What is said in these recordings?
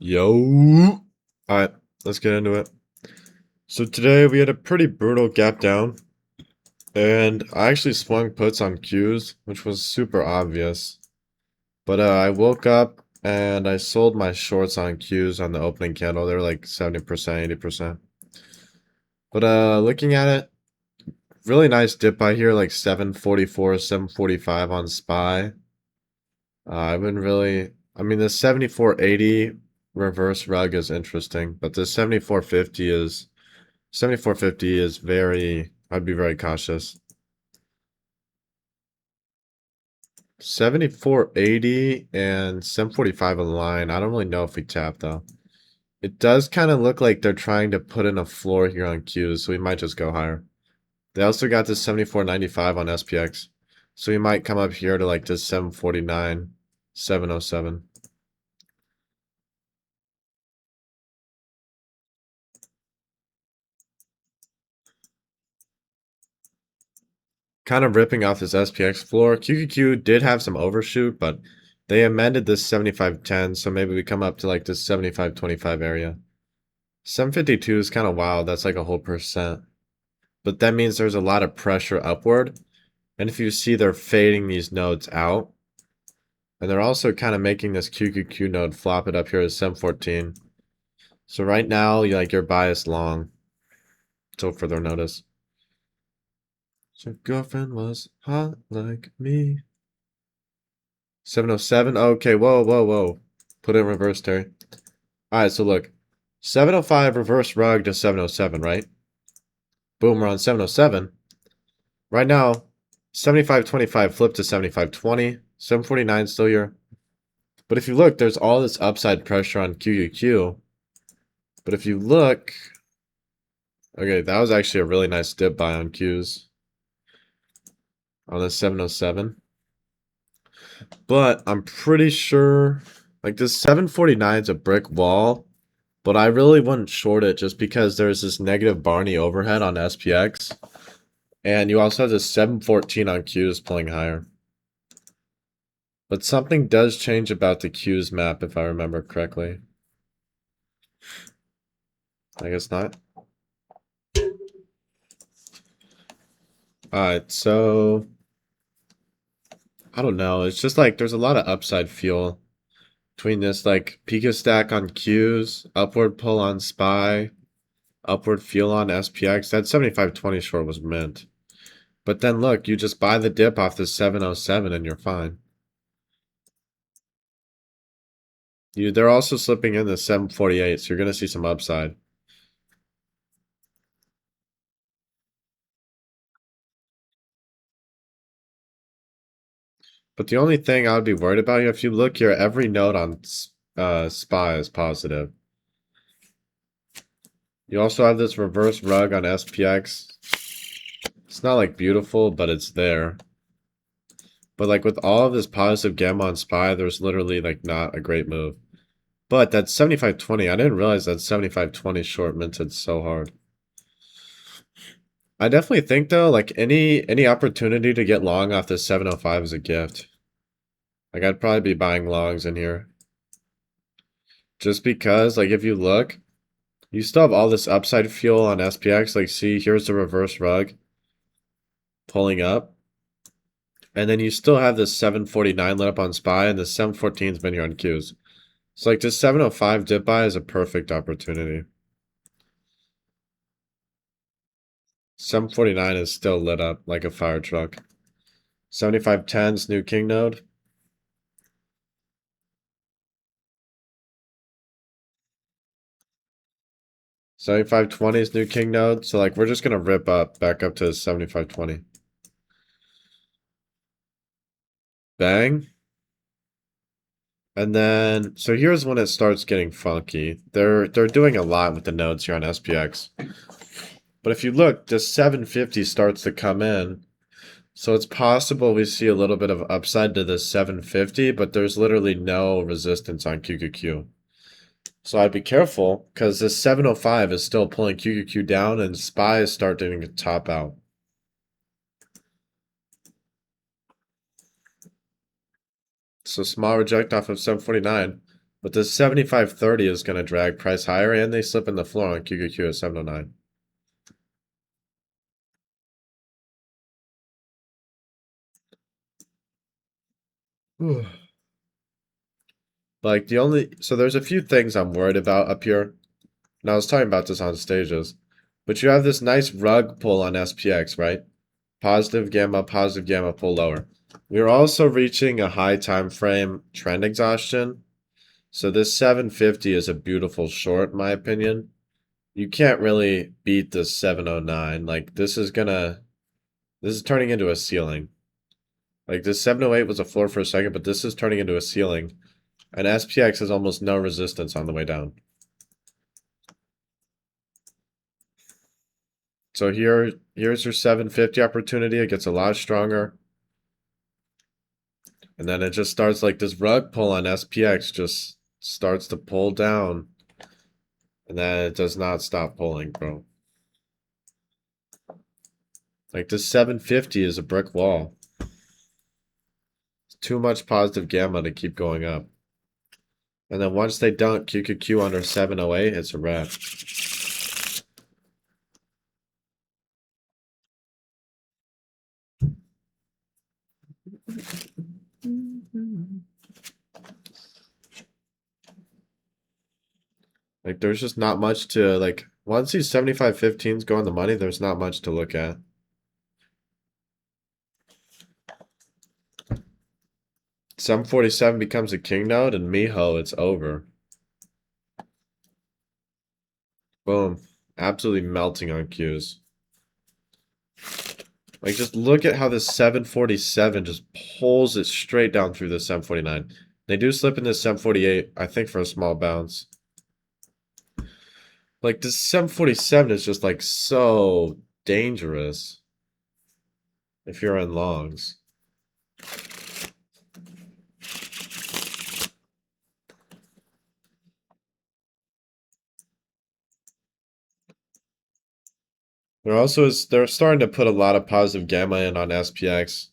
Yo. Alright, let's get into it. So today we had a pretty brutal gap down, and I actually swung puts on Qs, which was super obvious. But I woke up and I sold my shorts on Qs on the opening candle. They were like 70%, 80%. But looking at it, really nice dip by here, like 744, 745 on SPY. I wouldn't really. I mean, the 7480 reverse rug is interesting, but the 7450 is very. I'd be very cautious. 7480 and 745 on the line. I don't really know if we tap though. It does kind of look like they're trying to put in a floor here on Qs, so we might just go higher. They also got this 7495 on SPX, so we might come up here to like this 749, 707. Kind of ripping off this SPX floor. QQQ did have some overshoot, but they amended this 7510, so maybe we come up to like this 7525 area. 752 is kind of wild. That's like a whole percent. But that means there's a lot of pressure upward. And if you see, they're fading these nodes out. And they're also kind of making this QQQ node flop it up here to 714. So right now, you're biased long until further notice. So girlfriend was hot like me. 707. Okay, whoa, whoa, whoa. Put it in reverse, Terry. Alright, so look. 705 reverse rug to 707, right? Boom, we're on 707. Right now, 7525 flipped to 7520. 749 still here. But if you look, there's all this upside pressure on QQQ. But if you look... Okay, that was actually a really nice dip buy on Qs. On the 707. But I'm pretty sure... Like, this 749 is a brick wall. But I really wouldn't short it just because there's this negative Barney overhead on SPX. And you also have this 714 on Qs pulling higher. But something does change about the Qs map if I remember correctly. I guess not. Alright, so... I don't know. It's just like there's a lot of upside fuel between this like Pico stack on Qs, upward pull on SPY, upward fuel on SPX. That 7520 short was mint. But then look, you just buy the dip off the 707 and you're fine. They're also slipping in the 748, so you're going to see some upside. But the only thing I would be worried about here, if you look here, every node on SPY is positive. You also have this reverse rug on SPX. It's not like beautiful, but it's there. But like with all of this positive gamma on SPY, there's literally like not a great move. But that 7520, I didn't realize that 7520 short minted so hard. I definitely think though, like any opportunity to get long off this 705 is a gift. Like I'd probably be buying longs in here. Just because, like if you look, you still have all this upside fuel on SPX. Like see, here's the reverse rug pulling up. And then you still have this 749 lit up on SPY and the 714's been here on Qs. So like this 705 dip buy is a perfect opportunity. 749 is still lit up like a fire truck. 7510's new king node. 7520's new king node. So like we're just gonna rip up back up to 7520. Bang. And then so here's when it starts getting funky. They're doing a lot with the nodes here on SPX. But if you look, the 750 starts to come in. So it's possible we see a little bit of upside to the 750, but there's literally no resistance on QQQ. So I'd be careful because this 705 is still pulling QQQ down and SPY is starting to top out. So small reject off of 749. But this 75.30 is going to drag price higher, and they slip in the floor on QQQ at 709. Like so there's a few things I'm worried about up here. And I was talking about this on stages. But you have this nice rug pull on SPX, right? Positive gamma, pull lower. We're also reaching a high time frame trend exhaustion. So this 750 is a beautiful short, in my opinion. You can't really beat this 709. Like this is turning into a ceiling. Like this 708 was a floor for a second, but this is turning into a ceiling. And SPX has almost no resistance on the way down. So here's your 750 opportunity. It gets a lot stronger. And then it just starts like this rug pull on SPX just starts to pull down. And then it does not stop pulling, bro. Like this 750 is a brick wall. It's too much positive gamma to keep going up. And then once they dunk QQQ under 708, it's a wrap. Like there's just not much to like once these 75.15s go on the money, there's not much to look at. 747 becomes a king node and Miho, it's over. Boom. Absolutely melting on Qs. Like just look at how this 747 just pulls it straight down through the 749. They do slip in this 748, I think for a small bounce. Like this 747 is just like so dangerous if you're in longs. They're starting to put a lot of positive gamma in on SPX.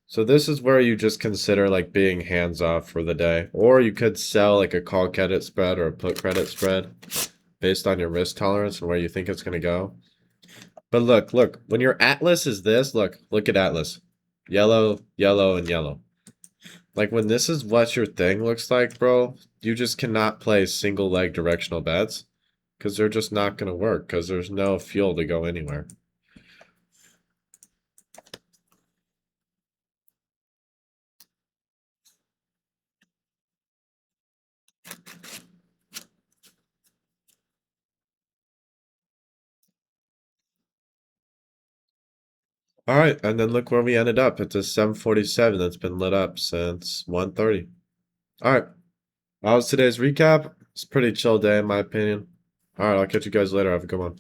So this is where you just consider like being hands off for the day. Or you could sell like a call credit spread or a put credit spread based on your risk tolerance and where you think it's gonna go. But look, when your Atlas is this, look at Atlas. Yellow, yellow, and yellow. Like when this is what your thing looks like, bro, you just cannot play single leg directional bets. Because they're just not going to work because there's no fuel to go anywhere. All right, and then look where we ended up. It's a 747 that's been lit up since 1:30. All right, that was today's recap. It's a pretty chill day in my opinion. All right, I'll catch you guys later. Have a good one.